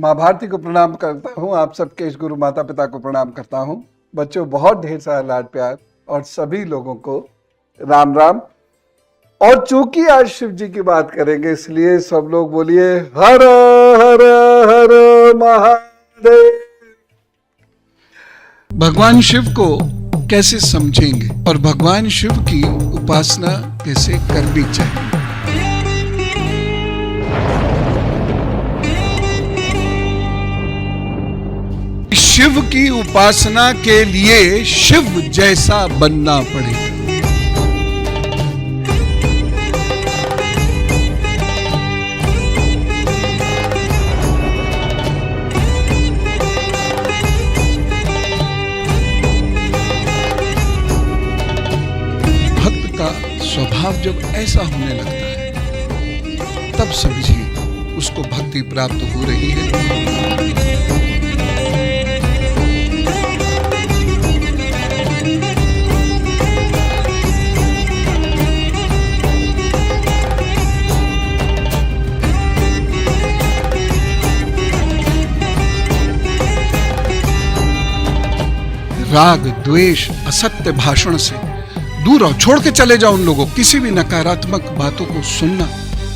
माँ भारती को प्रणाम करता हूँ। आप सबके इस गुरु माता पिता को प्रणाम करता हूँ। बच्चों, बहुत ढेर सारा लाड प्यार और सभी लोगों को राम राम। और चूंकि आज शिव जी की बात करेंगे, इसलिए सब लोग बोलिए हर हर हर महादेव। भगवान शिव को कैसे समझेंगे और भगवान शिव की उपासना कैसे करनी चाहिए? शिव की उपासना के लिए शिव जैसा बनना पड़ेगा। भक्त का स्वभाव जब ऐसा होने लगता है, तब समझिए उसको भक्ति प्राप्त हो रही है। राग, द्वेष, असत्य भाषण से दूर रहो, छोड़ के चले जाओ उन लोगों। किसी भी नकारात्मक बातों को सुनना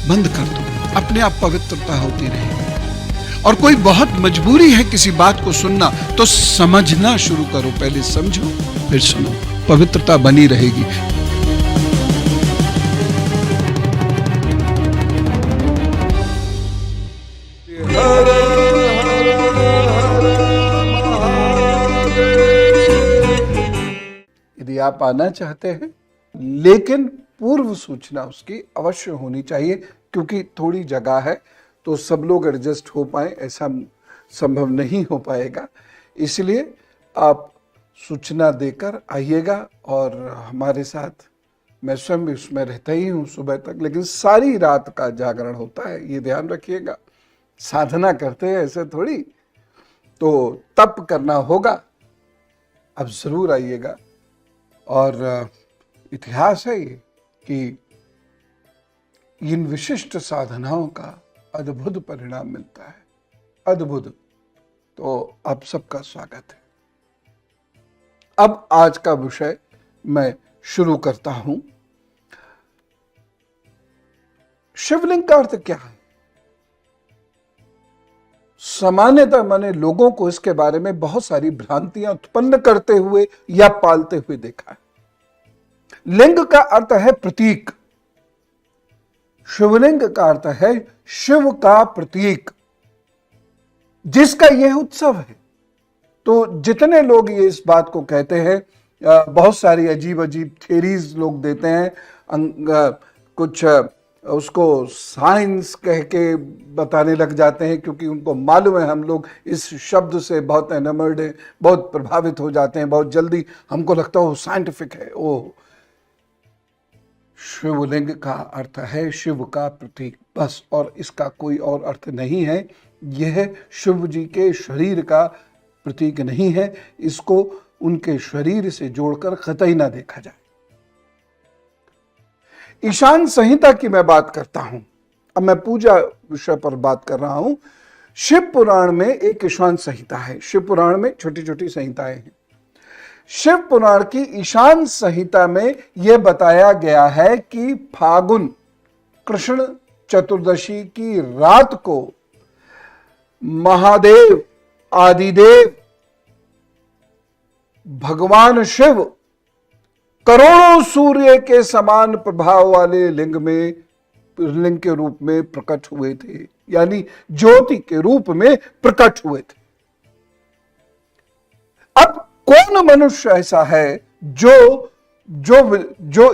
बंद कर दो, अपने आप पवित्रता होती रहेगी। और कोई बहुत मजबूरी है किसी बात को सुनना, तो समझना शुरू करो। पहले समझो फिर सुनो, पवित्रता बनी रहेगी। यदि आप आना चाहते हैं, लेकिन पूर्व सूचना उसकी अवश्य होनी चाहिए, क्योंकि थोड़ी जगह है तो सब लोग एडजस्ट हो पाए ऐसा संभव नहीं हो पाएगा। इसलिए आप सूचना देकर आइएगा। और हमारे साथ मैं स्वयं भी उसमें रहता ही हूँ सुबह तक, लेकिन सारी रात का जागरण होता है, ये ध्यान रखिएगा। साधना करते हैं ऐसे थोड़ी, तो तप करना होगा। अब जरूर आइएगा। और इतिहास है ये कि इन विशिष्ट साधनाओं का अद्भुत परिणाम मिलता है, अद्भुत। तो आप सबका स्वागत है। अब आज का विषय मैं शुरू करता हूं। शिवलिंग का अर्थ क्या है? सामान्यतः मैंने लोगों को इसके बारे में बहुत सारी भ्रांतियां उत्पन्न करते हुए या पालते हुए देखा है। लिंग का अर्थ है प्रतीक। शिवलिंग का अर्थ है शिव का प्रतीक, जिसका यह उत्सव है। तो जितने लोग ये इस बात को कहते हैं, बहुत सारी अजीब अजीब थ्योरीज लोग देते हैं, कुछ उसको साइंस कह के बताने लग जाते हैं, क्योंकि उनको मालूम है हम लोग इस शब्द से बहुत एनमर्ड हैं, बहुत प्रभावित हो जाते हैं बहुत जल्दी। हमको लगता है वो साइंटिफिक है। ओ, शिवलिंग का अर्थ है शिव का प्रतीक, बस। और इसका कोई और अर्थ नहीं है। यह शिव जी के शरीर का प्रतीक नहीं है। इसको उनके शरीर से जोड़कर कतई ना देखा जाए। ईशान संहिता की मैं बात करता हूं। अब मैं पूजा विषय पर बात कर रहा हूं। शिव पुराण में एक ईशान संहिता है। शिव पुराण में छोटी छोटी संहिताएं हैं। शिव पुराण की ईशान संहिता में यह बताया गया है कि फागुन कृष्ण चतुर्दशी की रात को महादेव आदिदेव भगवान शिव करोड़ों सूर्य के समान प्रभाव वाले लिंग के रूप में प्रकट हुए थे, यानी ज्योति के रूप में प्रकट हुए थे। अब कौन मनुष्य ऐसा है जो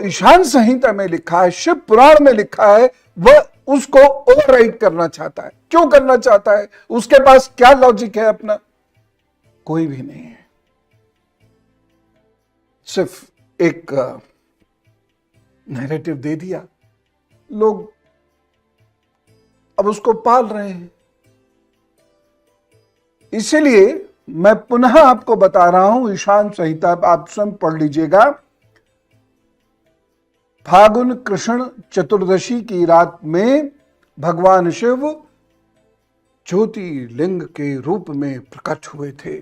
ईशान संहिता में लिखा है, शिव पुराण में लिखा है, वह उसको ओवरराइड करना चाहता है? क्यों करना चाहता है? उसके पास क्या लॉजिक है अपना? कोई भी नहीं है। सिर्फ एक नैरेटिव दे दिया, लोग अब उसको पाल रहे हैं। इसलिए मैं पुनः आपको बता रहा हूं, ईशान संहिता आप स्वयं पढ़ लीजिएगा। फागुन कृष्ण चतुर्दशी की रात में भगवान शिव ज्योतिर्लिंग के रूप में प्रकट हुए थे।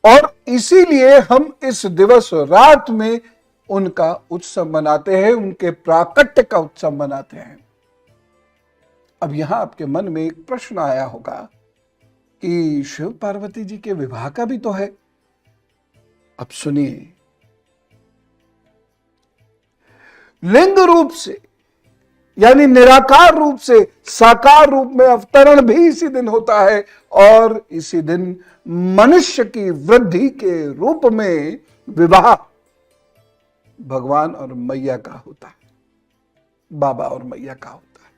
और इसीलिए हम इस दिवस रात में उनका उत्सव मनाते हैं, उनके प्राकट्य का उत्सव मनाते हैं। अब यहां आपके मन में एक प्रश्न आया होगा कि शिव पार्वती जी के विवाह का भी तो है। अब सुनिए, लिंग रूप से यानी निराकार रूप से साकार रूप में अवतरण भी इसी दिन होता है, और इसी दिन मनुष्य की वृद्धि के रूप में विवाह भगवान और मैया का होता है, बाबा और मैया का होता है।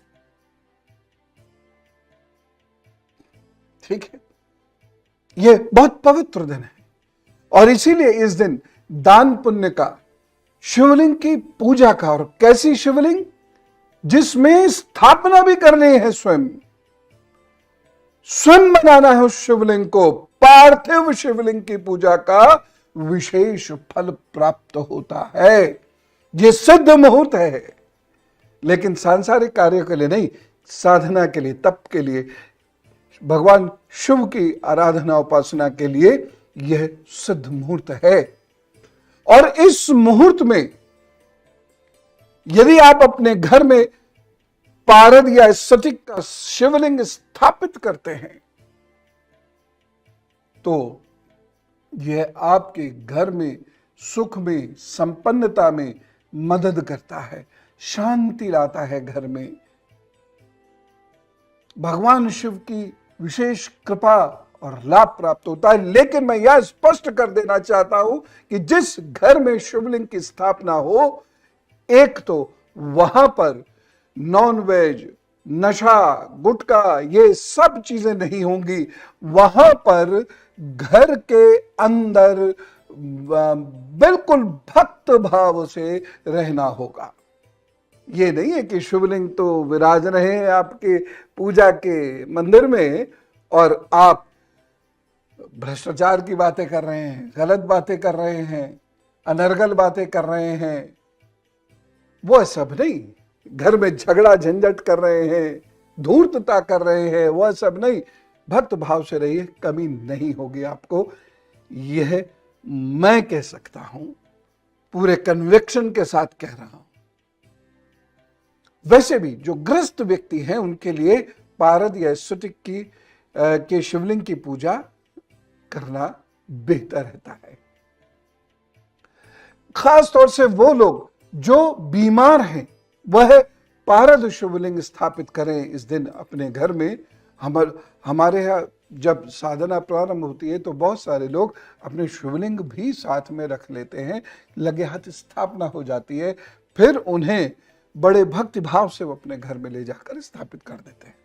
ठीक है, यह बहुत पवित्र दिन है, और इसीलिए इस दिन दान पुण्य का, शिवलिंग की पूजा का, और कैसी शिवलिंग जिसमें स्थापना भी करनी है, स्वयं बनाना है उस शिवलिंग को, पार्थिव शिवलिंग की पूजा का विशेष फल प्राप्त होता है। यह सिद्ध मुहूर्त है, लेकिन सांसारिक कार्यों के लिए नहीं, साधना के लिए, तप के लिए, भगवान शिव की आराधना उपासना के लिए यह सिद्ध मुहूर्त है। और इस मुहूर्त में यदि आप अपने घर में पारद या स्फटिक का शिवलिंग स्थापित करते हैं, तो यह आपके घर में सुख में, संपन्नता में मदद करता है, शांति लाता है घर में। भगवान शिव की विशेष कृपा और लाभ प्राप्त होता है। लेकिन मैं यह स्पष्ट कर देना चाहता हूं कि जिस घर में शिवलिंग की स्थापना हो, एक तो वहां पर नॉन वेज, नशा, गुटखा, ये सब चीजें नहीं होंगी। वहां पर घर के अंदर बिल्कुल भक्त भाव से रहना होगा। ये नहीं है कि शिवलिंग तो विराज रहे आपके पूजा के मंदिर में और आप भ्रष्टाचार की बातें कर रहे हैं, गलत बातें कर रहे हैं, अनर्गल बातें कर रहे हैं, वो सब नहीं। घर में झगड़ा झंझट कर रहे हैं, धूर्तता कर रहे हैं, वह सब नहीं। भक्त भाव से रहिए, कमी नहीं होगी आपको। यह मैं कह सकता हूं, पूरे कन्विक्शन के साथ कह रहा हूं। वैसे भी जो गृहस्थ व्यक्ति हैं, उनके लिए पारद या स्फटिक की के शिवलिंग की पूजा करना बेहतर रहता है। खास तौर से वो लोग जो बीमार हैं, वह पारद शिवलिंग स्थापित करें इस दिन अपने घर में। हमारे यहाँ जब साधना प्रारंभ होती है तो बहुत सारे लोग अपने शिवलिंग भी साथ में रख लेते हैं, लगे हाथ स्थापना हो जाती है, फिर उन्हें बड़े भक्ति भाव से वो अपने घर में ले जाकर स्थापित कर देते हैं।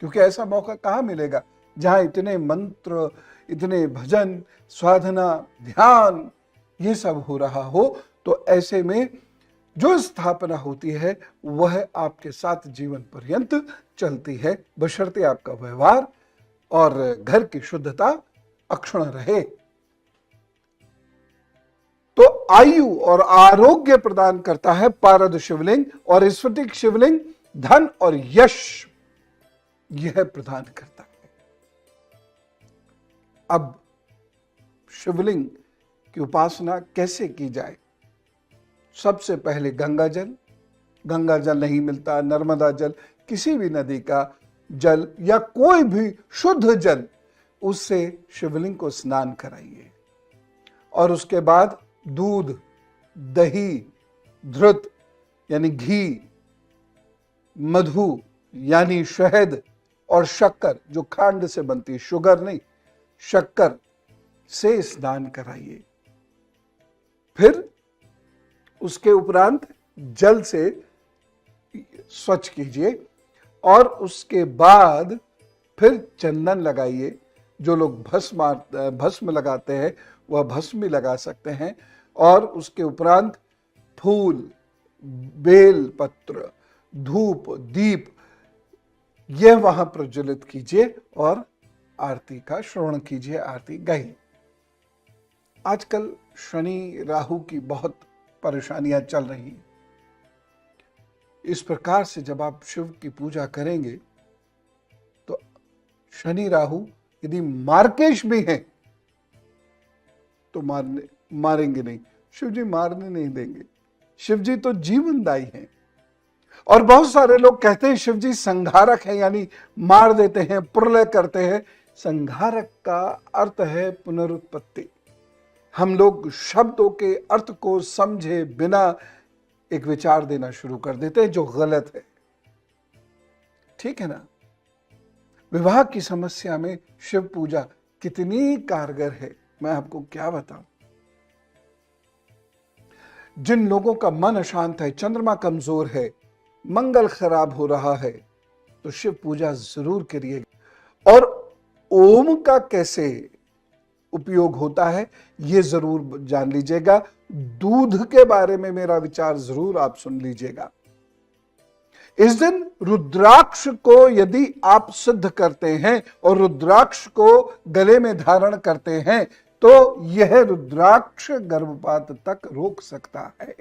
क्योंकि ऐसा मौका कहाँ मिलेगा जहाँ इतने मंत्र, इतने भजन, साधना, ध्यान ये सब हो रहा हो। तो ऐसे में जो स्थापना होती है वह आपके साथ जीवन पर्यंत चलती है, बशर्ते आपका व्यवहार और घर की शुद्धता अक्षुण्ण रहे। तो आयु और आरोग्य प्रदान करता है पारद शिवलिंग, और स्फटिक शिवलिंग धन और यश यह प्रदान करता है। अब शिवलिंग की उपासना कैसे की जाए? सबसे पहले गंगा जल नहीं मिलता, नर्मदा जल, किसी भी नदी का जल या कोई भी शुद्ध जल, उससे शिवलिंग को स्नान कराइए। और उसके बाद दूध, दही, घृत यानी घी, मधु यानी शहद, और शक्कर जो खांड से बनती है, शुगर नहीं, शक्कर से स्नान कराइए। फिर उसके उपरांत जल से स्वच्छ कीजिए, और उसके बाद फिर चंदन लगाइए। जो लोग भस्म लगाते हैं वह भस्म भी लगा सकते हैं। और उसके उपरांत फूल, बेल पत्र, धूप, दीप यह वहां प्रज्वलित कीजिए और आरती का श्रवण कीजिए, आरती गाइए। आजकल शनि राहु की बहुत परेशानियां चल रही हैं। इस प्रकार से जब आप शिव की पूजा करेंगे तो शनि राहु यदि मार्केश भी हैं तो मारेंगे नहीं, शिव जी मारने नहीं देंगे। शिव जी तो जीवनदायी हैं। और बहुत सारे लोग कहते हैं शिव जी संहारक है, यानी मार देते हैं, प्रलय करते हैं। संहारक का अर्थ है पुनरुत्पत्ति। हम लोग शब्दों के अर्थ को समझे बिना एक विचार देना शुरू कर देते हैं जो गलत है, ठीक है ना। विवाह की समस्या में शिव पूजा कितनी कारगर है, मैं आपको क्या बताऊं। जिन लोगों का मन अशांत है, चंद्रमा कमजोर है, मंगल खराब हो रहा है, तो शिव पूजा जरूर करिएगा। और ओम का कैसे उपयोग होता है ये जरूर जान लीजिएगा। दूध के बारे में मेरा विचार जरूर आप सुन लीजिएगा। इस दिन रुद्राक्ष को यदि आप सिद्ध करते हैं और रुद्राक्ष को गले में धारण करते हैं तो यह रुद्राक्ष गर्भपात तक रोक सकता है,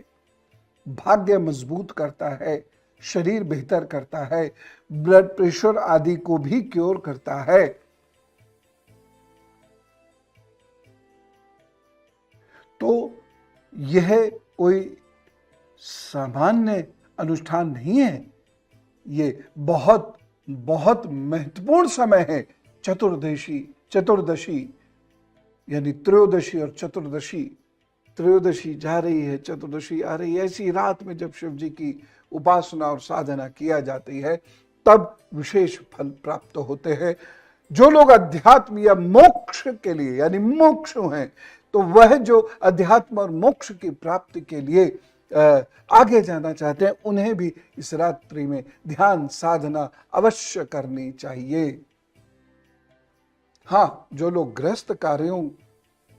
भाग्य मजबूत करता है, शरीर बेहतर करता है, ब्लड प्रेशर आदि को भी क्योर करता है। तो यह कोई सामान्य अनुष्ठान नहीं है, ये बहुत बहुत महत्वपूर्ण समय है। चतुर्दशी यानी त्रयोदशी और चतुर्दशी, त्रयोदशी जा रही है, चतुर्दशी आ रही है। ऐसी रात में जब शिव जी की उपासना और साधना किया जाती है तब विशेष फल प्राप्त होते हैं। जो लोग अध्यात्म या मोक्ष के लिए यानी मोक्षु हैं, तो वह जो अध्यात्म और मोक्ष की प्राप्ति के लिए आगे जाना चाहते हैं, उन्हें भी इस रात्रि में ध्यान साधना अवश्य करनी चाहिए। हाँ, जो लोग गृहस्थ कार्यों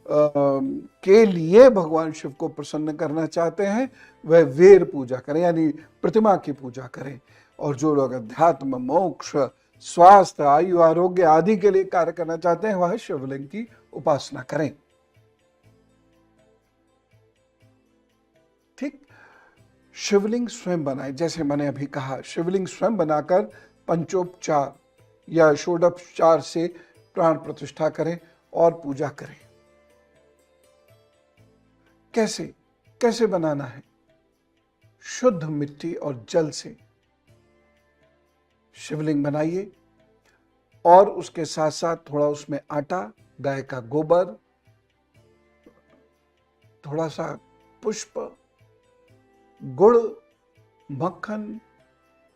के लिए भगवान शिव को प्रसन्न करना चाहते हैं वह वेर पूजा करें, यानी प्रतिमा की पूजा करें। और जो लोग अध्यात्म मोक्ष स्वास्थ्य आयु आरोग्य आदि के लिए कार्य करना चाहते हैं वह शिवलिंग की उपासना करें। ठीक, शिवलिंग स्वयं बनाए, जैसे मैंने अभी कहा, शिवलिंग स्वयं बनाकर पंचोपचार या षोडोपचार से प्राण प्रतिष्ठा करें और पूजा करें। कैसे कैसे बनाना है? शुद्ध मिट्टी और जल से शिवलिंग बनाइए और उसके साथ साथ थोड़ा उसमें आटा, गाय का गोबर, थोड़ा सा पुष्प, गुड़, मक्खन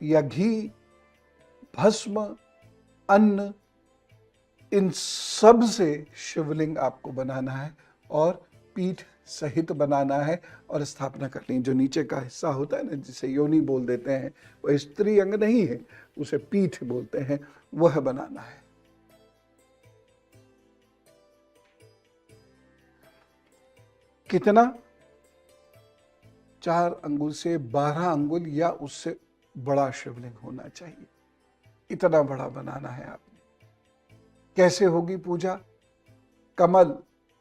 या घी, भस्म, अन्न, इन सब से शिवलिंग आपको बनाना है और पीठ सहित बनाना है और स्थापना करनी है। जो नीचे का हिस्सा होता है ना, जिसे योनि बोल देते हैं, वह स्त्री अंग नहीं है, उसे पीठ बोलते हैं, वह बनाना है। कितना? 4 अंगुल से 12 अंगुल या उससे बड़ा शिवलिंग होना चाहिए, इतना बड़ा बनाना है आपने। कैसे होगी पूजा? कमल,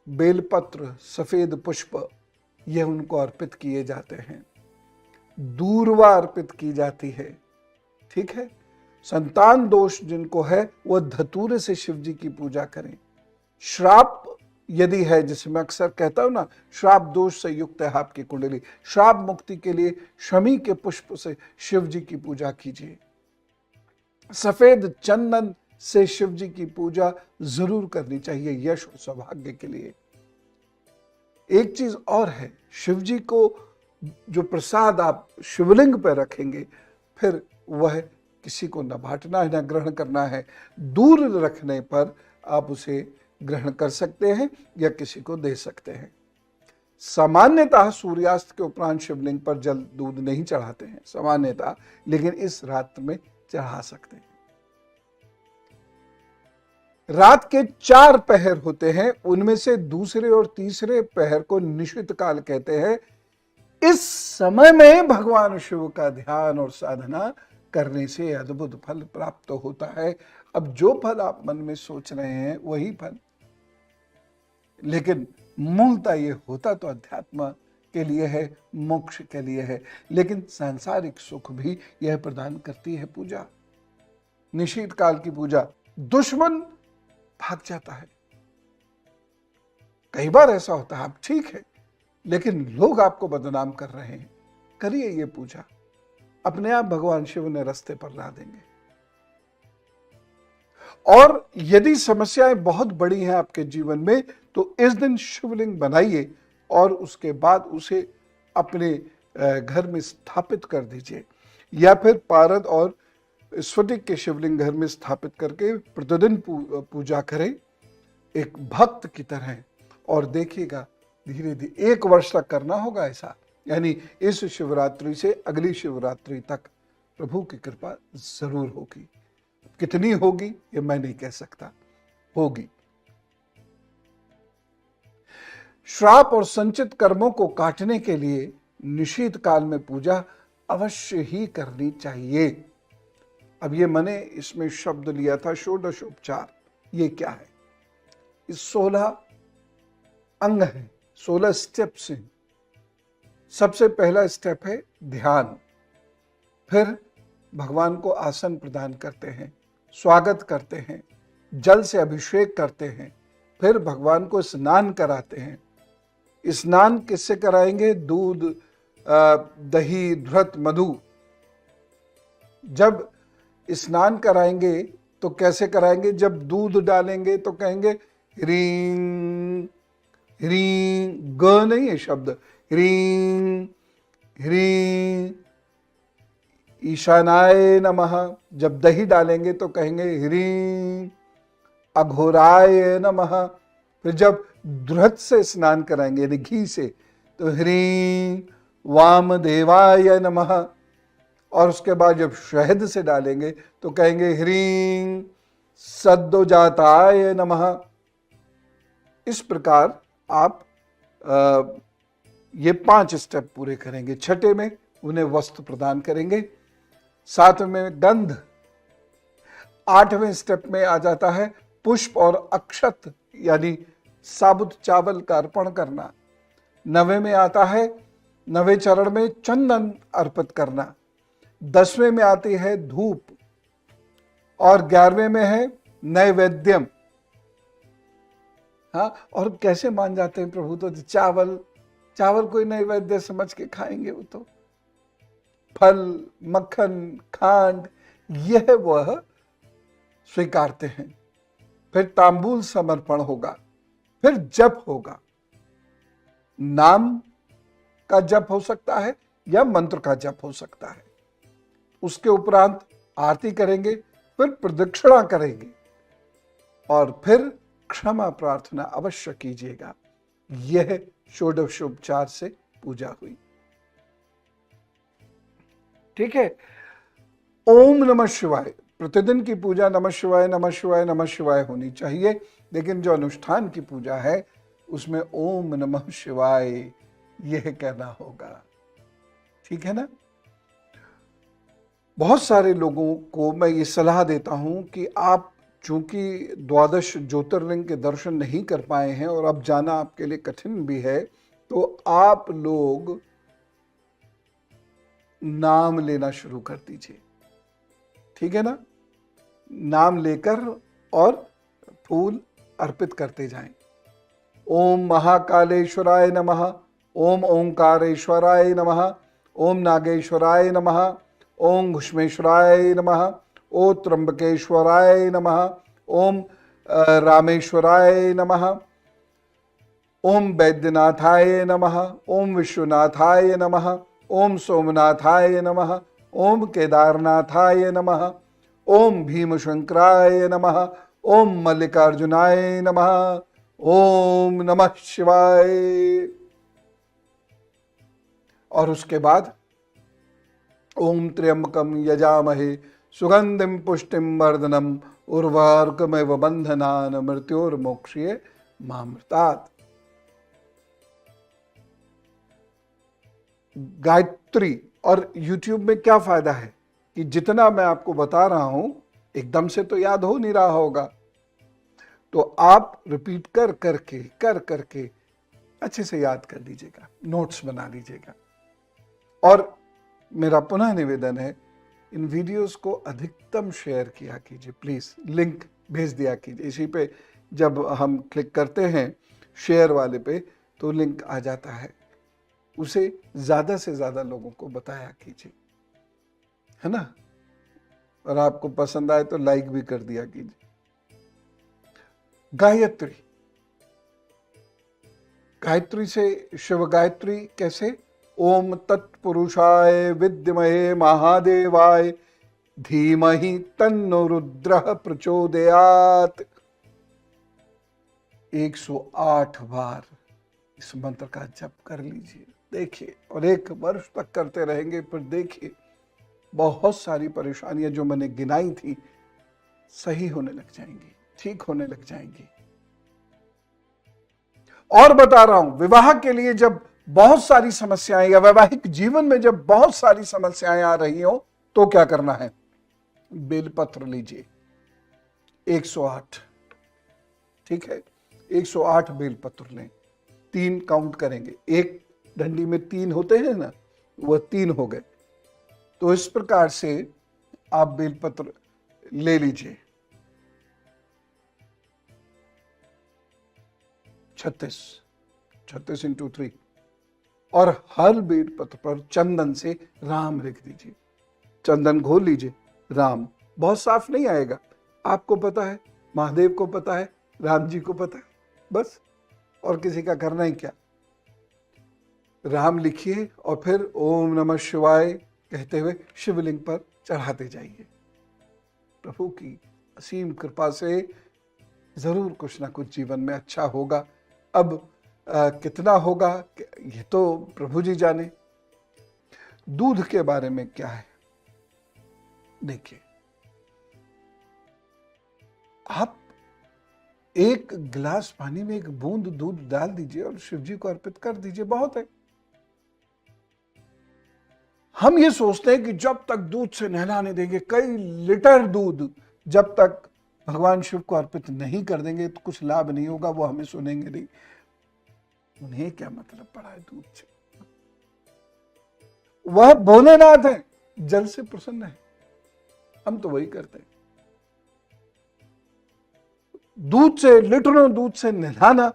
बेलपत्र, सफेद पुष्प, यह उनको अर्पित किए जाते हैं। दूर्वा अर्पित की जाती है, ठीक है। संतान दोष जिनको है वह धतूरे से शिव जी की पूजा करें। श्राप यदि है, जिसे मैं अक्सर कहता हूं ना, श्राप दोष से युक्त है आपकी कुंडली, श्राप मुक्ति के लिए शमी के पुष्प से शिव जी की पूजा कीजिए। सफेद चंदन से शिव जी की पूजा जरूर करनी चाहिए यश और सौभाग्य के लिए। एक चीज और है, शिव जी को जो प्रसाद आप शिवलिंग पर रखेंगे फिर वह किसी को न बांटना है न ग्रहण करना है। दूर रखने पर आप उसे ग्रहण कर सकते हैं या किसी को दे सकते हैं। सामान्यतः सूर्यास्त के उपरांत शिवलिंग पर जल दूध नहीं चढ़ाते हैं सामान्यतः, लेकिन इस रात में चढ़ा सकते हैं। रात के 4 पहर होते हैं, उनमें से दूसरे और तीसरे पहर को निशित काल कहते हैं। इस समय में भगवान शिव का ध्यान और साधना करने से अद्भुत फल प्राप्त होता है। अब जो फल आप मन में सोच रहे हैं वही फल, लेकिन मूलतः ये होता तो अध्यात्म के लिए है, मोक्ष के लिए है, लेकिन सांसारिक सुख भी यह प्रदान करती है पूजा। निशीत काल की पूजा दुश्मन भाग जाता है। कई बार ऐसा होता है, आप ठीक है, लेकिन लोग आपको बदनाम कर रहे हैं, करिए ये पूजा, अपने आप भगवान शिव ने रास्ते पर ला देंगे। और यदि समस्याएं बहुत बड़ी हैं आपके जीवन में, तो इस दिन शिवलिंग बनाइए और उसके बाद उसे अपने घर में स्थापित कर दीजिए, या फिर पारद और स्फटिक के शिवलिंग घर में स्थापित करके प्रतिदिन पूजा करें एक भक्त की तरह। और देखिएगा धीरे धीरे 1 वर्ष तक करना होगा ऐसा, यानी इस शिवरात्रि से अगली शिवरात्रि तक प्रभु की कृपा जरूर होगी। कितनी होगी ये मैं नहीं कह सकता, होगी। श्राप और संचित कर्मों को काटने के लिए निषेध काल में पूजा अवश्य ही करनी चाहिए। अब ये मैंने इसमें शब्द लिया था षोडशोपचार। ये क्या है? इस 16 अंग हैं, 16 स्टेप्स हैं। सबसे पहला स्टेप है ध्यान, फिर भगवान को आसन प्रदान करते हैं, स्वागत करते हैं, जल से अभिषेक करते हैं, फिर भगवान को स्नान कराते हैं। स्नान किससे कराएंगे? दूध, दही, घृत, मधु। जब स्नान कराएंगे तो कैसे कराएंगे? जब दूध डालेंगे तो कहेंगे ह्रीं ह्रीं, ग नहीं है शब्द, ह्रीं ह्रीं ईशानाय नमः। जब दही डालेंगे तो कहेंगे ह्रीं अघोराय नमः। फिर जब घृत से स्नान कराएंगे यानी घी से, तो ह्रीं वामदेवाय नमः। और उसके बाद जब शहद से डालेंगे तो कहेंगे ह्रीं सद्दोजाताय नमः। इस प्रकार आप ये 5 स्टेप पूरे करेंगे। छठे में उन्हें वस्त्र प्रदान करेंगे, 7वें में गंध, 8वें स्टेप में आ जाता है पुष्प और अक्षत यानी साबुत चावल का अर्पण करना, 9वें में आता है 9वें चरण में चंदन अर्पित करना, 10वें में आती है धूप, और 11वें में है नैवेद्यम। हाँ, और कैसे मान जाते हैं प्रभु? तो चावल कोई नैवेद्य समझ के खाएंगे, वो तो फल, मक्खन, खांड यह वह स्वीकारते हैं। फिर तांबूल समर्पण होगा, फिर जप होगा। नाम का जप हो सकता है या मंत्र का जप हो सकता है। उसके उपरांत आरती करेंगे, फिर प्रदक्षिणा करेंगे, और फिर क्षमा प्रार्थना अवश्य कीजिएगा। यह षोडशोपचार से पूजा हुई। ठीक है। ओम नमः शिवाय, प्रतिदिन की पूजा नमः शिवाय नमः शिवाय नमः शिवाय होनी चाहिए, लेकिन जो अनुष्ठान की पूजा है उसमें ओम नमः शिवाय यह कहना होगा। ठीक है ना? बहुत सारे लोगों को मैं ये सलाह देता हूं कि आप चूंकि 12 ज्योतिर्लिंग के दर्शन नहीं कर पाए हैं और अब जाना आपके लिए कठिन भी है, तो आप लोग नाम लेना शुरू कर दीजिए। ठीक है ना? नाम लेकर और फूल अर्पित करते जाएं। ओम महाकालेश्वराय नमः, ओम ओंकारेश्वराय नमः, ओम नागेश्वराय नमः, ओम घुष्मेश्वराय नमः, ओम त्र्यंबकेश्वराय नमः, ओम रामेश्वराय नमः, ओम वैद्यनाथाय नमः, ओम विश्वनाथाय नमः, ओम सोमनाथाय नमः, ओम केदारनाथाय नमः, ओम भीमशंकराय नमः, ओम मल्लिकार्जुनाय नमः, ओम नमः शिवाय। और उसके बाद ओम त्र्यंबकम यजामहे सुगंधिम पुष्टिम वर्धनम उर्वारुकमेव बंधनान मृत्योर्मोक्ष्ये मामृतात्। गायत्री। और YouTube में क्या फायदा है कि जितना मैं आपको बता रहा हूं एकदम से तो याद हो नहीं रहा होगा, तो आप रिपीट कर करके अच्छे से याद कर लीजिएगा, नोट्स बना लीजिएगा। और मेरा पुनः निवेदन है, इन वीडियोस को अधिकतम शेयर किया कीजिए प्लीज। लिंक भेज दिया कीजिए। इसी पे जब हम क्लिक करते हैं शेयर वाले पे तो लिंक आ जाता है, उसे ज़्यादा से ज़्यादा लोगों को बताया कीजिए, है ना। और आपको पसंद आए तो लाइक भी कर दिया कीजिए। गायत्री, गायत्री से शिव गायत्री कैसे? ओम तत्पुरुषाय विद्महे महादेवाय धीमहि तन्नो रुद्रः प्रचोदयात्। 108 बार इस मंत्र का जप कर लीजिए, देखिए, और 1 वर्ष तक करते रहेंगे, फिर देखिए बहुत सारी परेशानियां जो मैंने गिनाई थी सही होने लग जाएंगी, ठीक होने लग जाएंगी। और बता रहा हूं, विवाह के लिए जब बहुत सारी समस्याएं या वैवाहिक जीवन में जब बहुत सारी समस्याएं आ रही हो तो क्या करना है? बेलपत्र लीजिए 108, ठीक है, 108 बेलपत्र लें। 3 काउंट करेंगे, एक डंडी में 3 होते हैं ना, वह 3 हो गए। तो इस प्रकार से आप बेलपत्र ले लीजिए। 36 इंटू 3, और हर बेलपत्र पर चंदन से राम लिख दीजिए। चंदन घोल लीजिए, राम। बहुत साफ नहीं आएगा, आपको पता है, महादेव को पता है, राम जी को पता है, बस और किसी का करना ही क्या। राम लिखिए और फिर ओम नमः शिवाय कहते हुए शिवलिंग पर चढ़ाते जाइए। प्रभु की असीम कृपा से जरूर कुछ ना कुछ जीवन में अच्छा होगा। अब कितना होगा ये तो प्रभु जी जाने। दूध के बारे में क्या है, देखिए, आप 1 गिलास पानी में 1 बूंद दूध डाल दीजिए और शिव जी को अर्पित कर दीजिए, बहुत है। हम ये सोचते हैं कि जब तक दूध से नहलाने देंगे, कई लीटर दूध जब तक भगवान शिव को अर्पित नहीं कर देंगे तो कुछ लाभ नहीं होगा, वो हमें सुनेंगे नहीं। उन्हें क्या मतलब पड़ा है दूध से? वह भोलेनाथ है, जल से प्रसन्न है, हम तो वही करते हैं। दूध से, लीटरों दूध से नहलाना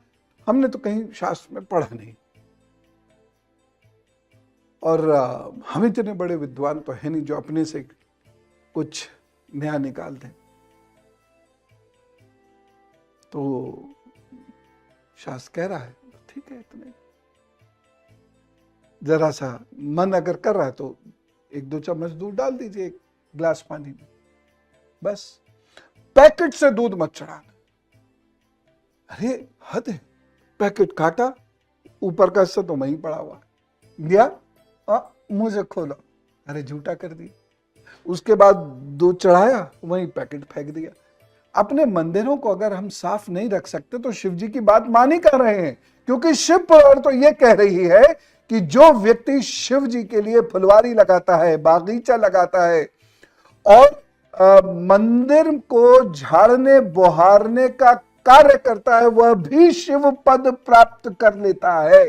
हमने तो कहीं शास्त्र में पढ़ा नहीं। और हम इतने बड़े विद्वान तो है नहीं जो अपने से कुछ नया निकाल दें। तो शास्त्र कह रहा है, ठीक है, इतने जरा सा मन अगर कर रहा है तो 1-2 चम्मच दूध डाल दीजिए 1 गिलास पानी में, बस। पैकेट से दूध मत चढ़ाना। अरे हद है, पैकेट काटा, ऊपर का हिस्सा तो वहीं पड़ा हुआ है, गया मुंह से खोला, अरे झूठा कर दिया। उसके बाद दूध चढ़ाया, वहीं पैकेट फेंक दिया। अपने मंदिरों को अगर हम साफ नहीं रख सकते तो शिव जी की बात मान ही कर रहे हैं, क्योंकि शिव पुराण तो यह कह रही है कि जो व्यक्ति शिव जी के लिए फुलवारी लगाता है, बागीचा लगाता है और मंदिर को झाड़ने बुहारने का कार्य करता है, वह भी शिव पद प्राप्त कर लेता है।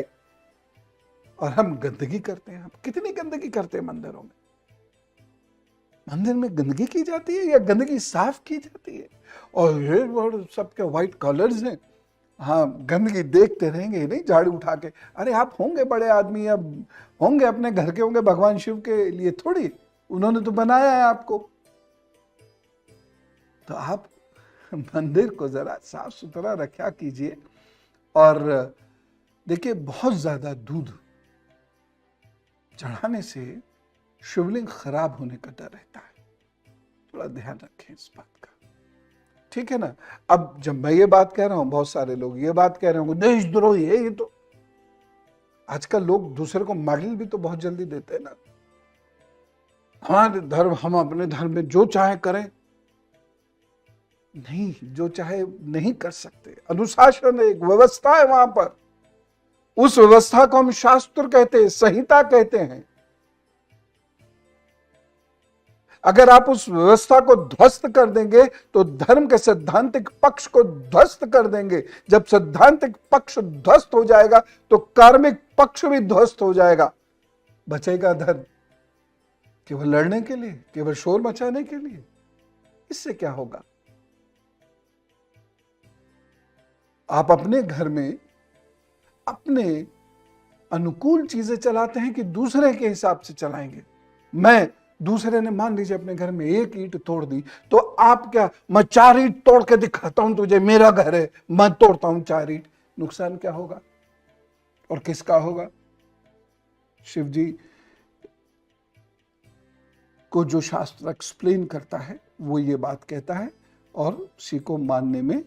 और हम गंदगी करते हैं, हम कितनी गंदगी करते हैं मंदिरों में। मंदिर में गंदगी की जाती है या गंदगी साफ की जाती है? और ये सबके व्हाइट कलर्स हैं, हाँ, गंदगी देखते रहेंगे, नहीं झाड़ू उठा के। अरे आप होंगे बड़े आदमी, अब होंगे अपने घर के, होंगे भगवान शिव के लिए थोड़ी, उन्होंने तो बनाया है आपको। तो आप मंदिर को जरा साफ सुथरा रखा कीजिए। और देखिए, बहुत ज्यादा दूध चढ़ाने से शिवलिंग खराब होने का डर रहता है, थोड़ा ध्यान रखें इस बात का, ठीक है ना। अब जब मैं ये बात कह रहा हूं, बहुत सारे लोग ये बात कह रहे होंगे देशद्रोही है ये तो। आजकल लोग दूसरे को मेडल भी तो बहुत जल्दी देते हैं ना। हमारे धर्म, हम अपने धर्म में जो चाहे करें, नहीं, जो चाहे नहीं कर सकते। अनुशासन, एक व्यवस्था है वहां पर, उस व्यवस्था को हम शास्त्र कहते हैं, संहिता कहते हैं। अगर आप उस व्यवस्था को ध्वस्त कर देंगे तो धर्म के सैद्धांतिक पक्ष को ध्वस्त कर देंगे। जब सैद्धांतिक पक्ष ध्वस्त हो जाएगा तो कार्मिक पक्ष भी ध्वस्त हो जाएगा। बचेगा धर्म केवल लड़ने के लिए, केवल शोर मचाने के लिए। इससे क्या होगा? आप अपने घर में अपने अनुकूल चीजें चलाते हैं कि दूसरे के हिसाब से चलाएंगे। दूसरे ने मान लीजिए अपने घर में एक ईंट तोड़ दी, तो आप क्या, मैं 4 ईंट तोड़ के दिखाता हूं तुझे, मेरा घर है, मैं तोड़ता हूं 4 ईंट। नुकसान क्या होगा और किसका होगा? शिव जी को जो शास्त्र एक्सप्लेन करता है वो ये बात कहता है, और उसी को मानने में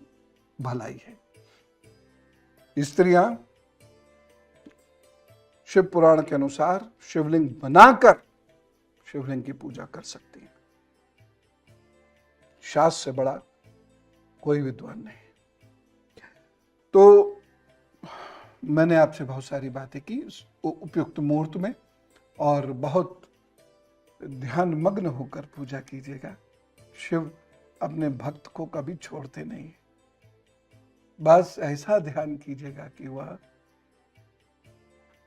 भलाई है। स्त्रियां शिव पुराण के अनुसार शिवलिंग बनाकर शिवलिंग की पूजा कर सकती हैं। शास्त्र से बड़ा कोई विद्वान नहीं। तो मैंने आपसे बहुत सारी बातें की उपयुक्त मुहूर्त में, और बहुत ध्यान मग्न होकर पूजा कीजिएगा। शिव अपने भक्त को कभी छोड़ते नहीं। बस ऐसा ध्यान कीजिएगा कि वह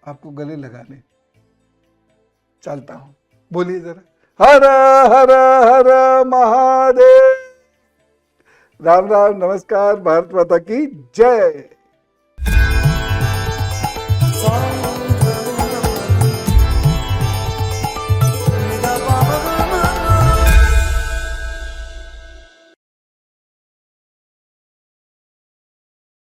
आपको गले लगा ले। चलता हूं, बोलिए जरा, हर हर हर महादेव। राम राम, नमस्कार, भारत माता की जय।